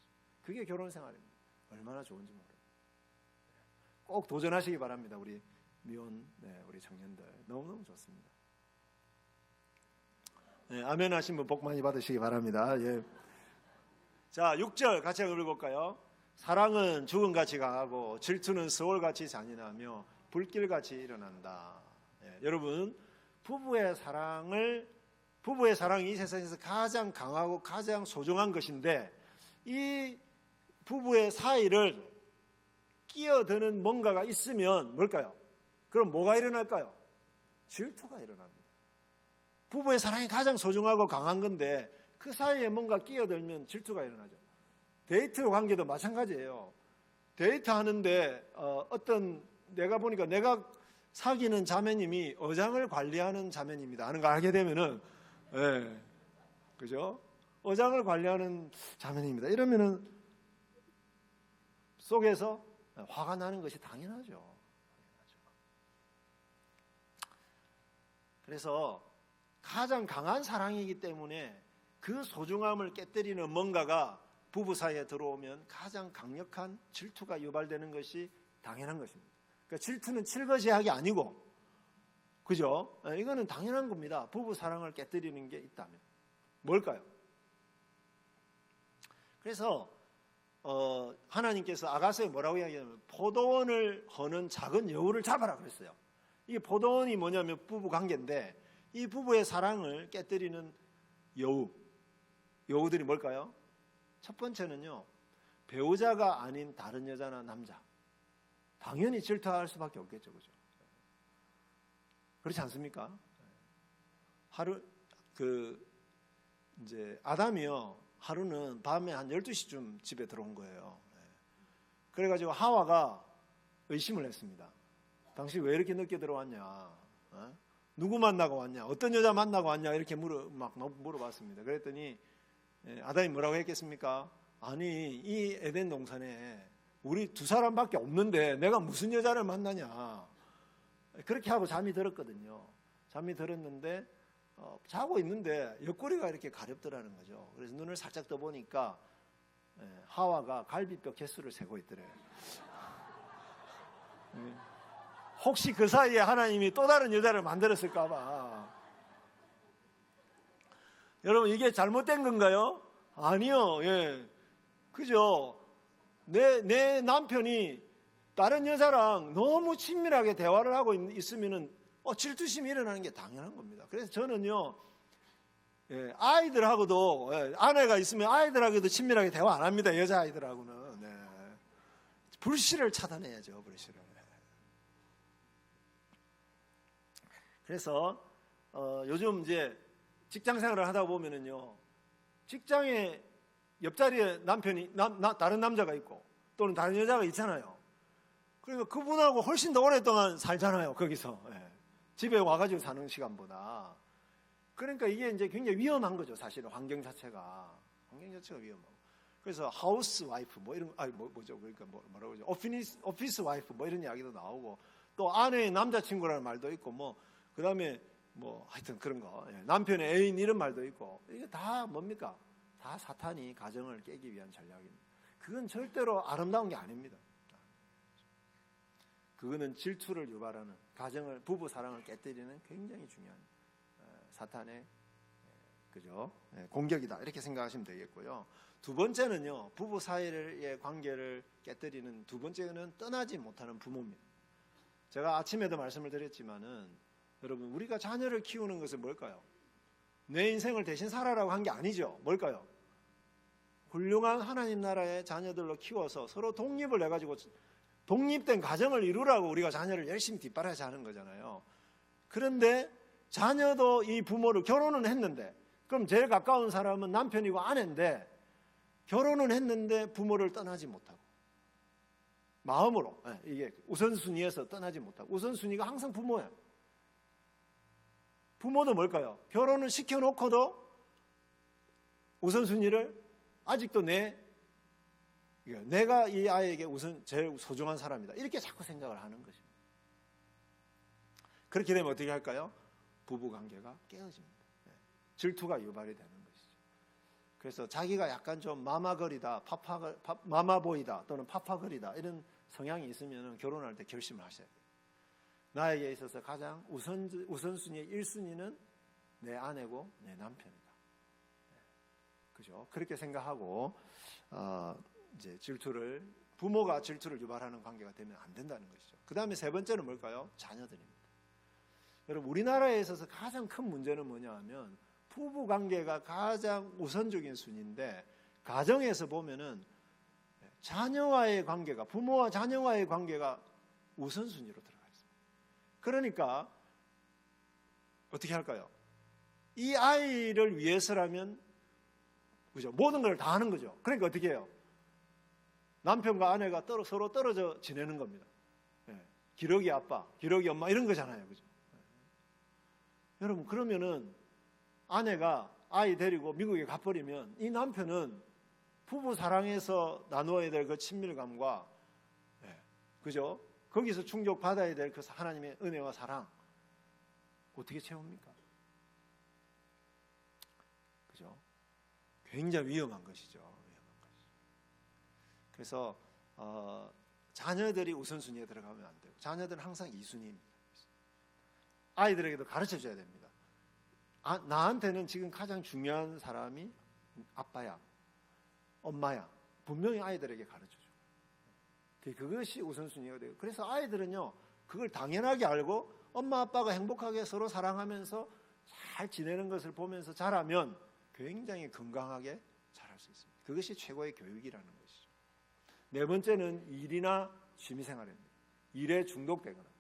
그게 결혼 생활입니다. 얼마나 좋은지 모릅니다. 꼭 도전하시기 바랍니다. 우리 미혼 우리 청년들 너무너무 좋습니다. 아멘 하신 분 복 많이 받으시기 바랍니다. 예. 자, 6절 같이 읽어볼까요? 사랑은 죽음같이 강하고 질투는 스월같이 잔인하며 불길같이 일어난다. 여러분, 부부의 사랑이 이 세상에서 가장 강하고 가장 소중한 것인데 이 부부의 사이를 끼어드는 뭔가가 있으면 뭘까요? 그럼 뭐가 일어날까요? 질투가 일어납니다. 부부의 사랑이 가장 소중하고 강한 건데 그 사이에 뭔가 끼어들면 질투가 일어나죠. 데이트 관계도 마찬가지예요. 데이트하는데 내가 보니까 내가 사귀는 자매님이 어장을 관리하는 자매님이다 하는 걸 알게 되면은, 그죠? 어장을 관리하는 자매님이다. 이러면은 속에서 화가 나는 것이 당연하죠. 그래서 가장 강한 사랑이기 때문에 그 소중함을 깨뜨리는 뭔가가 부부 사이에 들어오면 가장 강력한 질투가 유발되는 것이 당연한 것입니다. 그러니까 질투는 칠거지약이 아니고, 그죠? 이거는 당연한 겁니다. 부부 사랑을 깨뜨리는 게 있다면. 뭘까요? 그래서 하나님께서 아가서에 뭐라고 이야기하냐면 포도원을 허는 작은 여우를 잡아라 그랬어요. 이게 포도원이 뭐냐면 부부 관계인데 이 부부의 사랑을 깨뜨리는 여우들이 뭘까요? 첫 번째는요, 배우자가 아닌 다른 여자나 남자. 당연히 질투할 수밖에 없겠죠, 그죠? 그렇지 않습니까? 이제 아담이요, 하루는 밤에 한 12시쯤 집에 들어온 거예요. 그래가지고 하와가 의심을 했습니다. 당신 왜 이렇게 늦게 들어왔냐? 누구 만나고 왔냐? 어떤 여자 만나고 왔냐? 이렇게 물어봤습니다. 그랬더니 아담이 뭐라고 했겠습니까? 아니, 이 에덴 동산에 우리 두 사람밖에 없는데 내가 무슨 여자를 만나냐? 그렇게 하고 잠이 들었거든요. 잠이 들었는데 자고 있는데 옆구리가 이렇게 가렵더라는 거죠. 그래서 눈을 살짝 떠보니까 하와가 갈비뼈 개수를 세고 있더래요. 혹시 그 사이에 하나님이 또 다른 여자를 만들었을까 봐. 여러분, 이게 잘못된 건가요? 아니요. 예. 그죠? 내 남편이 다른 여자랑 너무 친밀하게 대화를 하고 있으면은 질투심이 일어나는 게 당연한 겁니다. 그래서 저는요, 아이들하고도, 아내가 있으면 아이들하고도 친밀하게 대화 안 합니다. 여자아이들하고는. 불씨를 차단해야죠, 불씨를. 그래서 요즘 이제 직장 생활을 하다 보면은요, 직장에 옆자리에 남편이 다른 남자가 있고 또는 다른 여자가 있잖아요. 그러니까 그분하고 훨씬 더 오랫동안 살잖아요, 거기서. 집에 와가지고 사는 시간보다. 그러니까 이게 이제 굉장히 위험한 거죠. 사실은 환경 자체가 위험하고. 그래서 하우스 와이프 뭐 이런 뭐죠? 그러니까 뭐라고 하죠? 오피스 와이프 뭐 이런 이야기도 나오고, 또 아내의 남자친구라는 말도 있고, 뭐 그다음에 뭐 하여튼 그런 거, 남편의 애인 이런 말도 있고, 이게 다 뭡니까? 다 사탄이 가정을 깨기 위한 전략입니다. 그건 절대로 아름다운 게 아닙니다. 그거는 질투를 유발하는, 가정을, 부부 사랑을 깨뜨리는 굉장히 중요한 사탄의 그죠? 공격이다, 이렇게 생각하시면 되겠고요. 두 번째는요, 부부 사이의 관계를 깨뜨리는 두 번째는 떠나지 못하는 부모입니다. 제가 아침에도 말씀을 드렸지만은, 여러분, 우리가 자녀를 키우는 것은 뭘까요? 내 인생을 대신 살아라고 한 게 아니죠. 뭘까요? 훌륭한 하나님 나라의 자녀들로 키워서 서로 독립을 해가지고 독립된 가정을 이루라고 우리가 자녀를 열심히 뒷바라지 하는 거잖아요. 그런데 자녀도 이 부모를, 결혼은 했는데, 그럼 제일 가까운 사람은 남편이고 아내인데, 결혼은 했는데 부모를 떠나지 못하고, 마음으로, 이게 우선순위에서 떠나지 못하고, 우선순위가 항상 부모예요. 부모도 뭘까요? 결혼을 시켜놓고도 우선순위를 아직도 내가 이 아이에게 제일 소중한 사람이다, 이렇게 자꾸 생각을 하는 것입니다. 그렇게 되면 어떻게 할까요? 부부관계가 깨어집니다. 질투가 유발이 되는 것이죠. 그래서 자기가 약간 좀 마마걸이다, 마마보이다, 또는 파파걸이다, 이런 성향이 있으면 결혼할 때 결심을 하셔야 돼요. 나에게 있어서 가장 우선순위의 1순위는 내 아내고 내 남편이다. 그죠? 그렇게 생각하고 이제 부모가 질투를 유발하는 관계가 되면 안 된다는 것이죠. 그 다음에 세 번째는 뭘까요? 자녀들입니다. 여러분, 우리나라에 있어서 가장 큰 문제는 뭐냐 하면, 부부 관계가 가장 우선적인 순위인데, 가정에서 보면은 자녀와의 관계가, 부모와 자녀와의 관계가 우선순위로 들어가 있습니다. 그러니까 어떻게 할까요? 이 아이를 위해서라면, 그죠? 모든 걸 다 하는 거죠. 그러니까 어떻게 해요? 남편과 아내가 서로 떨어져 지내는 겁니다. 기러기 아빠, 기러기 엄마, 이런 거잖아요. 그죠? 여러분, 그러면은 아내가 아이 데리고 미국에 가버리면 이 남편은 부부 사랑에서 나누어야 될 그 친밀감과, 그죠? 거기서 충족받아야 될 그 하나님의 은혜와 사랑, 어떻게 채웁니까? 그죠? 굉장히 위험한 것이죠. 그래서 자녀들이 우선순위에 들어가면 안 되고, 자녀들은 항상 2순위입니다. 아이들에게도 가르쳐 줘야 됩니다. 나한테는 지금 가장 중요한 사람이 아빠야, 엄마야. 분명히 아이들에게 가르쳐 줘. 그것이 우선순위가 되고, 그래서 아이들은요, 그걸 당연하게 알고 엄마 아빠가 행복하게 서로 사랑하면서 잘 지내는 것을 보면서 자라면 굉장히 건강하게 자랄 수 있습니다. 그것이 최고의 교육이라는 것이죠. 네 번째는 일이나 취미생활입니다. 일에 중독되거나.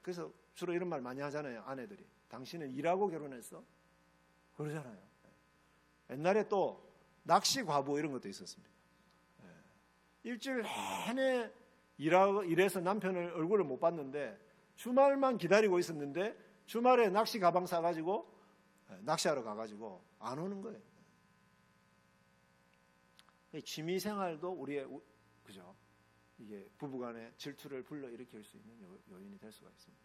그래서 주로 이런 말 많이 하잖아요. 아내들이. 당신은 일하고 결혼했어? 그러잖아요. 옛날에 또 낚시 과부 이런 것도 있었습니다. 일주일 내내 일해서 남편을 얼굴을 못 봤는데 주말만 기다리고 있었는데, 주말에 낚시 가방 사가지고 낚시하러 가가지고 안 오는 거예요. 취미생활도 우리의, 그죠? 이게 부부간의 질투를 불러일으킬 수 있는 요인이 될 수가 있습니다.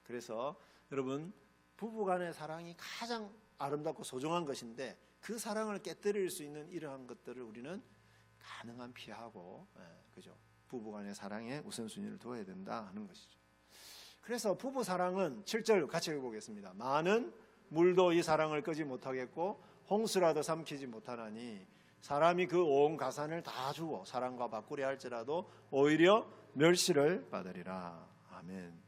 그래서 여러분, 부부간의 사랑이 가장 아름답고 소중한 것인데, 그 사랑을 깨뜨릴 수 있는 이러한 것들을 우리는 가능한 피하고, 그죠? 부부간의 사랑에 우선순위를 둬야 된다 하는 것이죠. 그래서 부부 사랑은 7절 같이 읽어보겠습니다. 많은 물도 이 사랑을 끄지 못하겠고 홍수라도 삼키지 못하나니, 사람이 그 온 가산을 다 주고 사랑과 바꾸려 할지라도 오히려 멸시를 받으리라. 아멘.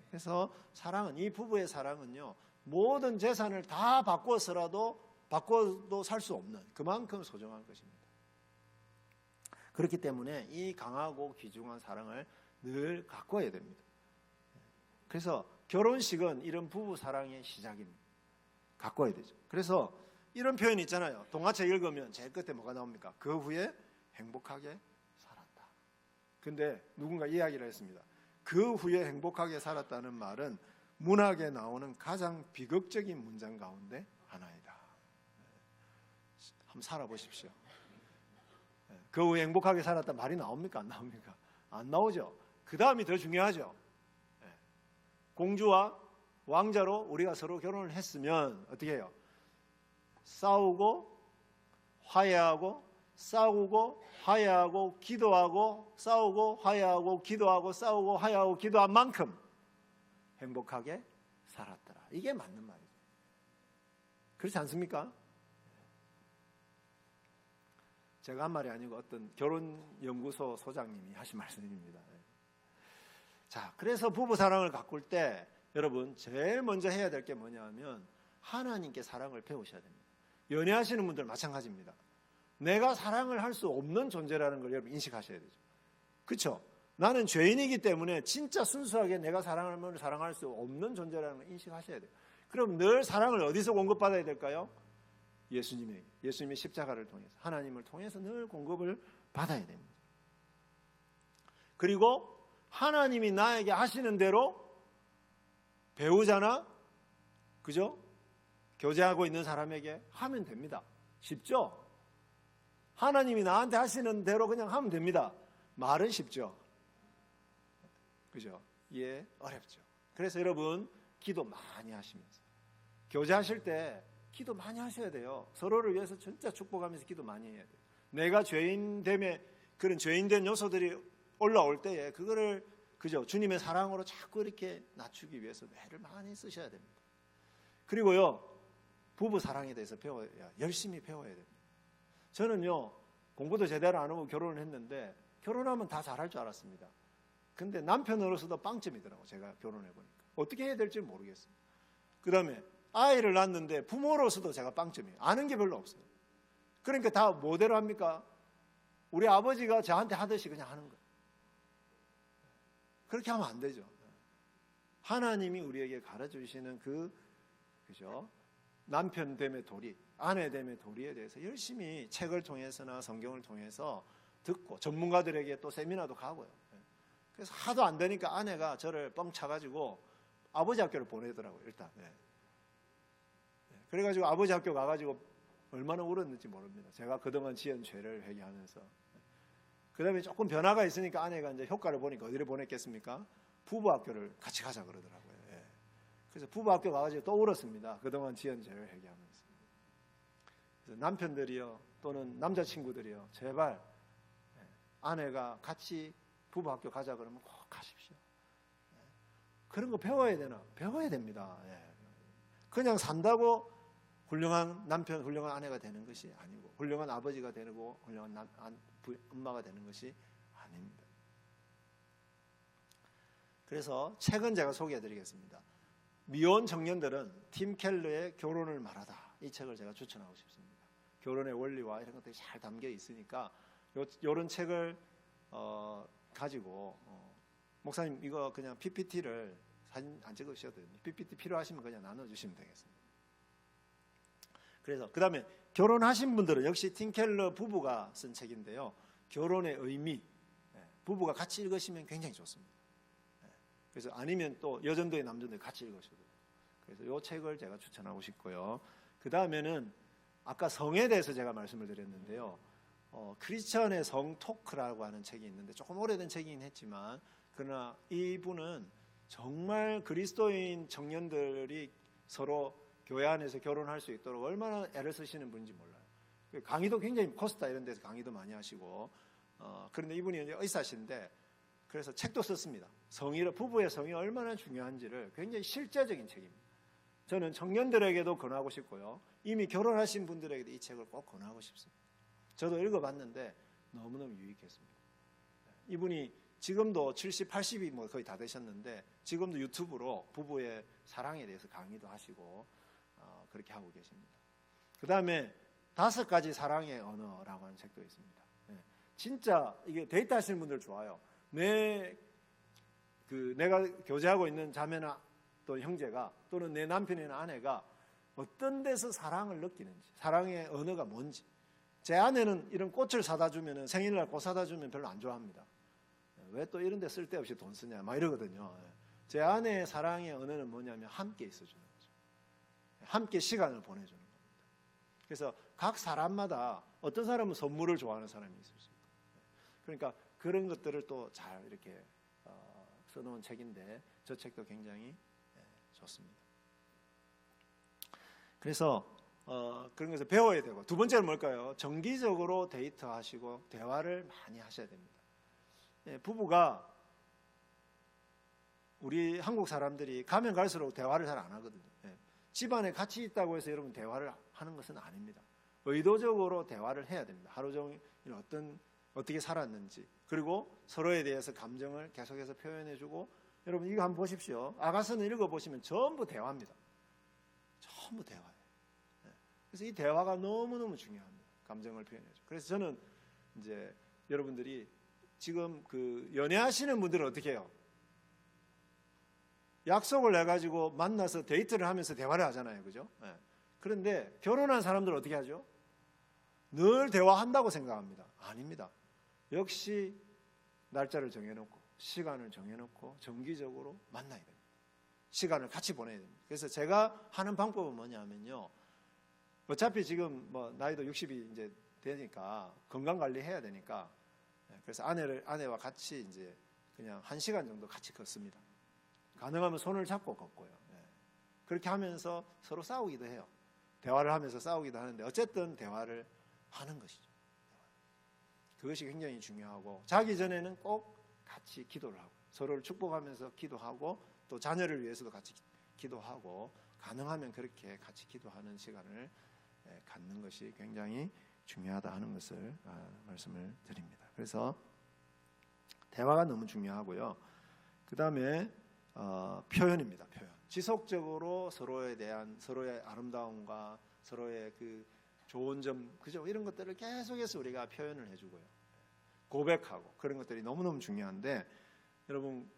그래서 사랑은, 이 부부의 사랑은요, 모든 재산을 다 바꿔도 살 수 없는 그만큼 소중한 것입니다. 그렇기 때문에 이 강하고 귀중한 사랑을 늘 가꿔야 됩니다. 그래서 결혼식은 이런 부부 사랑의 시작입니다. 가꿔야 되죠. 그래서 이런 표현이 있잖아요. 동화책 읽으면 제일 끝에 뭐가 나옵니까? 그 후에 행복하게 살았다. 근데 누군가 이야기를 했습니다. 그 후에 행복하게 살았다는 말은 문학에 나오는 가장 비극적인 문장 가운데 하나이다. 한번 살아보십시오. 그 후에 행복하게 살았다 말이 나옵니까? 안 나옵니까? 안 나오죠. 그 다음이 더 중요하죠. 공주와 왕자로 우리가 서로 결혼을 했으면 어떻게 해요? 싸우고 화해하고 싸우고 화해하고 기도하고 싸우고 화해하고 기도하고 싸우고 화해하고 기도한 만큼 행복하게 살았더라. 이게 맞는 말이죠. 그렇지 않습니까? 제가 한 말이 아니고 어떤 결혼연구소 소장님이 하신 말씀입니다. 자, 그래서 부부 사랑을 가꿀 때 여러분 제일 먼저 해야 될 게 뭐냐면 하나님께 사랑을 배우셔야 됩니다. 연애하시는 분들 마찬가지입니다. 내가 사랑을 할 수 없는 존재라는 걸 여러분 인식하셔야 되죠. 그렇죠? 나는 죄인이기 때문에 진짜 순수하게 내가 사랑하면 사랑할 수 없는 존재라는 걸 인식하셔야 돼요. 그럼 늘 사랑을 어디서 공급받아야 될까요? 예수님의 십자가를 통해서, 하나님을 통해서 늘 공급을 받아야 됩니다. 그리고 하나님이 나에게 하시는 대로 배우자나 그죠? 교제하고 있는 사람에게 하면 됩니다. 쉽죠? 하나님이 나한테 하시는 대로 그냥 하면 됩니다. 말은 쉽죠? 그죠? 예, 어렵죠. 그래서 여러분 기도 많이 하시면서 교제하실 때 기도 많이 하셔야 돼요. 서로를 위해서 진짜 축복하면서 기도 많이 해야 돼요. 내가 죄인됨에 그런 죄인된 요소들이 올라올 때에 그거를 그죠? 주님의 사랑으로 자꾸 이렇게 낮추기 위해서 애를 많이 쓰셔야 됩니다. 그리고요, 부부 사랑에 대해서 열심히 배워야 됩니다. 저는요, 공부도 제대로 안 하고 결혼을 했는데 결혼하면 다 잘할 줄 알았습니다. 근데 남편으로서도 빵점이더라고요. 제가 결혼해보니까 어떻게 해야 될지 모르겠어요. 그 다음에 아이를 낳았는데 부모로서도 제가 빵점이에요. 아는 게 별로 없어요. 그러니까 다 뭐대로 합니까? 우리 아버지가 저한테 하듯이 그냥 하는 거예요. 그렇게 하면 안 되죠. 하나님이 우리에게 가르쳐주시는 그죠? 남편됨의 도리, 아내됨의 도리에 대해서 열심히 책을 통해서나 성경을 통해서 듣고 전문가들에게 또 세미나도 가고요. 그래서 하도 안 되니까 아내가 저를 뻥 차가지고 아버지 학교를 보내더라고요. 일단. 그래가지고 아버지 학교 가가지고 얼마나 울었는지 모릅니다. 제가 그동안 지은 죄를 회개하면서. 그 다음에 조금 변화가 있으니까 아내가 이제 효과를 보니까 어디를 보냈겠습니까? 부부 학교를 같이 가자 그러더라고요. 그래서 부부 학교 가가지고 또 울었습니다. 그동안 지은 죄를 회개하면서. 그래서 남편들이요 또는 남자친구들이요 제발 아내가 같이 부부 학교 가자 그러면 꼭 가십시오. 그런 거 배워야 되나? 배워야 됩니다. 그냥 산다고 훌륭한 남편, 훌륭한 아내가 되는 것이 아니고 훌륭한 아버지가 되고 훌륭한 엄마가 되는 것이 아닙니다. 그래서 책은 제가 소개해드리겠습니다. 미혼 청년들은 팀 켈러의 결혼을 말하다, 이 책을 제가 추천하고 싶습니다. 결혼의 원리와 이런 것들이 잘 담겨 있으니까 이런 책을 가지고 목사님 이거 그냥 PPT를 사진 안 찍으셔도 됩니다. PPT 필요하시면 그냥 나눠주시면 되겠습니다. 그래서 그 다음에 결혼하신 분들은 역시 팀 켈러 부부가 쓴 책인데요. 결혼의 의미, 부부가 같이 읽으시면 굉장히 좋습니다. 그래서 아니면 또 여전도의 남전도의 같이 읽으셔도 돼요. 그래서 이 책을 제가 추천하고 싶고요. 그 다음에는 아까 성에 대해서 제가 말씀을 드렸는데요. 크리스천의 성 토크라고 하는 책이 있는데 조금 오래된 책이긴 했지만 그러나 이분은 정말 그리스도인 청년들이 서로 교회 안에서 결혼할 수 있도록 얼마나 애를 쓰시는 분인지 몰라요. 강의도 굉장히 코스타 이런 데서 강의도 많이 하시고 그런데 이분이 의사신데 그래서 책도 썼습니다. 부부의 성이 얼마나 중요한지를 굉장히 실제적인 책입니다. 저는 청년들에게도 권하고 싶고요. 이미 결혼하신 분들에게도 이 책을 꼭 권하고 싶습니다. 저도 읽어봤는데 너무너무 유익했습니다. 이분이 지금도 70, 80이 뭐 거의 다 되셨는데 지금도 유튜브로 부부의 사랑에 대해서 강의도 하시고 그렇게 하고 계십니다. 그 다음에 5가지 사랑의 언어라고 하는 책도 있습니다. 진짜 이게 데이트 하시는 분들 좋아요. 내가 교제하고 있는 자매나 또 형제가 또는 내 남편이나 아내가 어떤 데서 사랑을 느끼는지, 사랑의 언어가 뭔지. 제 아내는 이런 꽃을 사다 주면 생일날 꽃 사다 주면 별로 안 좋아합니다. 왜 또 이런 데 쓸데없이 돈 쓰냐 막 이러거든요. 제 아내의 사랑의 언어는 뭐냐면 함께 있어주는 거죠. 함께 시간을 보내주는 겁니다. 그래서 각 사람마다 어떤 사람은 선물을 좋아하는 사람이 있을 수 있고, 그러니까 그런 것들을 또 잘 이렇게 써놓은 책인데 저 책도 굉장히 좋습니다. 그래서 그런 것을 배워야 되고, 두 번째는 뭘까요? 정기적으로 데이트하시고 대화를 많이 하셔야 됩니다. 부부가, 우리 한국 사람들이 가면 갈수록 대화를 잘 안 하거든요. 집안에 같이 있다고 해서 여러분 대화를 하는 것은 아닙니다. 의도적으로 대화를 해야 됩니다. 하루 종일 어떻게 살았는지, 그리고 서로에 대해서 감정을 계속해서 표현해주고. 여러분 이거 한번 보십시오. 아가서는 읽어보시면 전부 대화입니다. 전부 대화예요. 그래서 이 대화가 너무너무 중요합니다. 감정을 표현해줘. 그래서 저는 이제 여러분들이 지금 그 연애하시는 분들은 어떻게 해요? 약속을 해가지고 만나서 데이트를 하면서 대화를 하잖아요. 그죠? 그런데 결혼한 사람들은 어떻게 하죠? 늘 대화한다고 생각합니다. 아닙니다. 역시 날짜를 정해놓고 시간을 정해놓고 정기적으로 만나야 됩니다. 시간을 같이 보내야 됩니다. 그래서 제가 하는 방법은 뭐냐면요, 어차피 지금 뭐 나이도 60이 이제 되니까 건강 관리 해야 되니까, 그래서 아내와 같이 이제 그냥 1시간 정도 같이 걷습니다. 가능하면 손을 잡고 걷고요. 그렇게 하면서 서로 싸우기도 해요. 대화를 하면서 싸우기도 하는데 어쨌든 대화를 하는 것이죠. 그것이 굉장히 중요하고, 자기 전에는 꼭 같이 기도를 하고, 서로를 축복하면서 기도하고, 또 자녀를 위해서도 같이 기도하고, 가능하면 그렇게 같이 기도하는 시간을 갖는 것이 굉장히 중요하다 하는 것을 말씀을 드립니다. 그래서 대화가 너무 중요하고요. 그 다음에 표현입니다. 표현. 지속적으로 서로에 대한, 서로의 아름다움과 서로의 그 좋은 점, 그죠? 이런 것들을 계속해서 우리가 표현을 해주고요. 고백하고, 그런 것들이 너무너무 중요한데, 여러분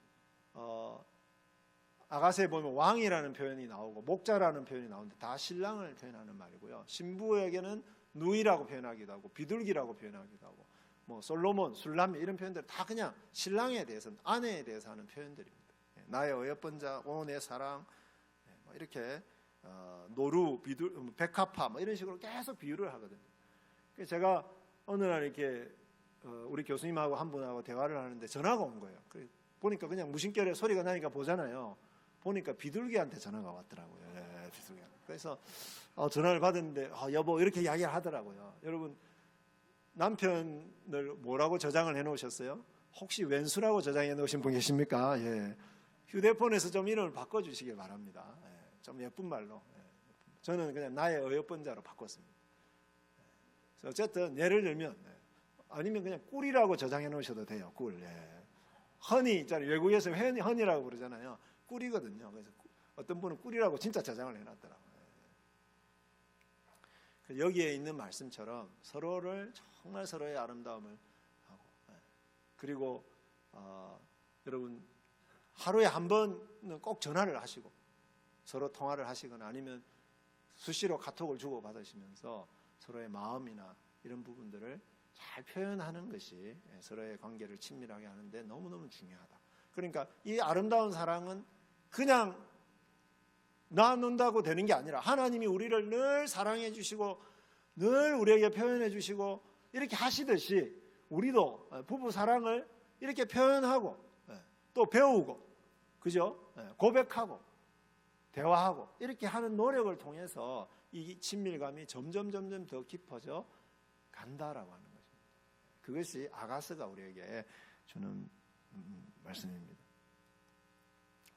아가서에 보면 왕이라는 표현이 나오고 목자라는 표현이 나오는데 다 신랑을 표현하는 말이고요. 신부에게는 누이라고 표현하기도 하고 비둘기라고 표현하기도 하고, 뭐 솔로몬, 술람 이런 표현들 다 그냥 신랑에 대해서, 아내에 대해서 하는 표현들입니다. 나의 어여쁜 자, 오 내 사랑, 뭐 이렇게 노루, 백합화 뭐 이런 식으로 계속 비유를 하거든요. 그래서 제가 어느 날 이렇게 우리 교수님하고 한 분하고 대화를 하는데 전화가 온 거예요. 보니까 그냥 무심결에 소리가 나니까 보잖아요. 보니까 비둘기한테 전화가 왔더라고요. 비둘기. 그래서 전화를 받았는데 여보 이렇게 이야기를 하더라고요. 여러분 남편을 뭐라고 저장을 해놓으셨어요? 혹시 왼수라고 저장해 놓으신 분 계십니까? 예. 휴대폰에서 좀 이름을 바꿔주시길 바랍니다. 좀 예쁜 말로. 저는 그냥 나의 어여쁜 자로 바꿨습니다. 어쨌든 예를 들면, 아니면 그냥 꿀이라고 저장해 놓으셔도 돼요. 꿀. 허니 있잖아요. 외국에서 허니라고 부르잖아요. 꿀이거든요. 그래서 어떤 분은 꿀이라고 진짜 저장을 해놨더라고요. 여기에 있는 말씀처럼 서로를 정말 서로의 아름다움을 하고, 그리고 여러분 하루에 한 번은 꼭 전화를 하시고 서로 통화를 하시거나 아니면 수시로 카톡을 주고 받으시면서 서로의 마음이나 이런 부분들을 잘 표현하는 것이 서로의 관계를 친밀하게 하는데 너무너무 중요하다. 그러니까 이 아름다운 사랑은 그냥 놔놓는다고 되는 게 아니라 하나님이 우리를 늘 사랑해 주시고 늘 우리에게 표현해 주시고 이렇게 하시듯이 우리도 부부 사랑을 이렇게 표현하고 또 배우고, 그죠? 고백하고 대화하고 이렇게 하는 노력을 통해서 이 친밀감이 점점 더 깊어져 간다라고 하는 것입니다. 그것이 아가서가 우리에게 주는 말씀입니다.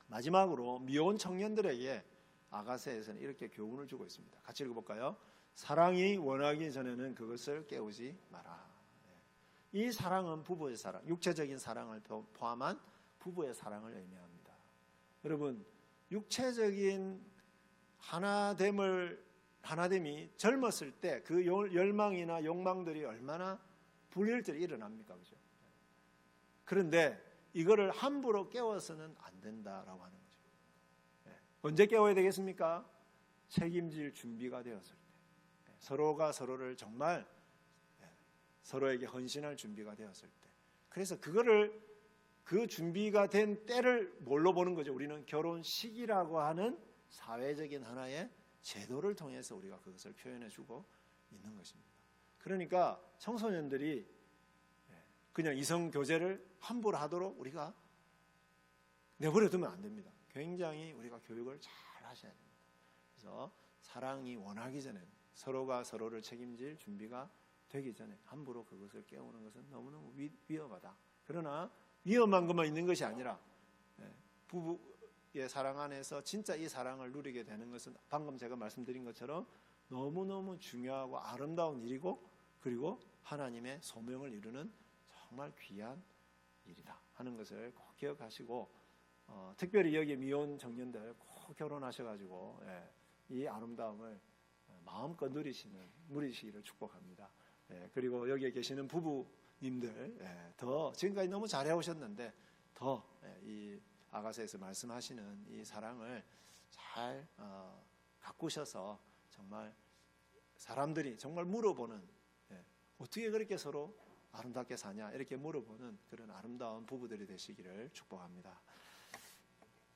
마지막으로 미혼 청년들에게 아가서에서는 이렇게 교훈을 주고 있습니다. 같이 읽어볼까요? 사랑이 원하기 전에는 그것을 깨우지 마라. 이 사랑은 부부의 사랑, 육체적인 사랑을 포함한 부부의 사랑을 의미합니다. 여러분, 육체적인 하나됨이 젊었을 때 그 열망이나 욕망들이 얼마나 불일절이 일어납니까? 그죠? 그런데 이거를 함부로 깨워서는 안 된다라고 하는 거죠. 언제 깨워야 되겠습니까? 책임질 준비가 되었을 때. 서로가 서로를 정말 서로에게 헌신할 준비가 되었을 때. 그래서 그거를 그 준비가 된 때를 뭘로 보는 거죠? 우리는 결혼식이라고 하는 사회적인 하나의 제도를 통해서 우리가 그것을 표현해주고 있는 것입니다. 그러니까 청소년들이 그냥 이성 교제를 함부로 하도록 우리가 내버려두면 안 됩니다. 굉장히 우리가 교육을 잘 하셔야 됩니다. 그래서 사랑이 원하기 전에 서로가 서로를 책임질 준비가 되기 전에 함부로 그것을 깨우는 것은 너무너무 위험하다. 그러나 위험한 것만 있는 것이 아니라 부부의 사랑 안에서 진짜 이 사랑을 누리게 되는 것은 방금 제가 말씀드린 것처럼 너무너무 중요하고 아름다운 일이고, 그리고 하나님의 소명을 이루는 정말 귀한 일이다 하는 것을 꼭 기억하시고, 특별히 여기 미혼 청년들 꼭 결혼하셔가지고 이 아름다움을 마음껏 누리시기를 축복합니다. 그리고 여기에 계시는 부부님들 더 지금까지 너무 잘해오셨는데 더 이 아가서에서 말씀하시는 이 사랑을 잘 가꾸셔서 정말 사람들이 정말 물어보는, 어떻게 그렇게 서로 아름답게 사냐 이렇게 물어보는 그런 아름다운 부부들이 되시기를 축복합니다.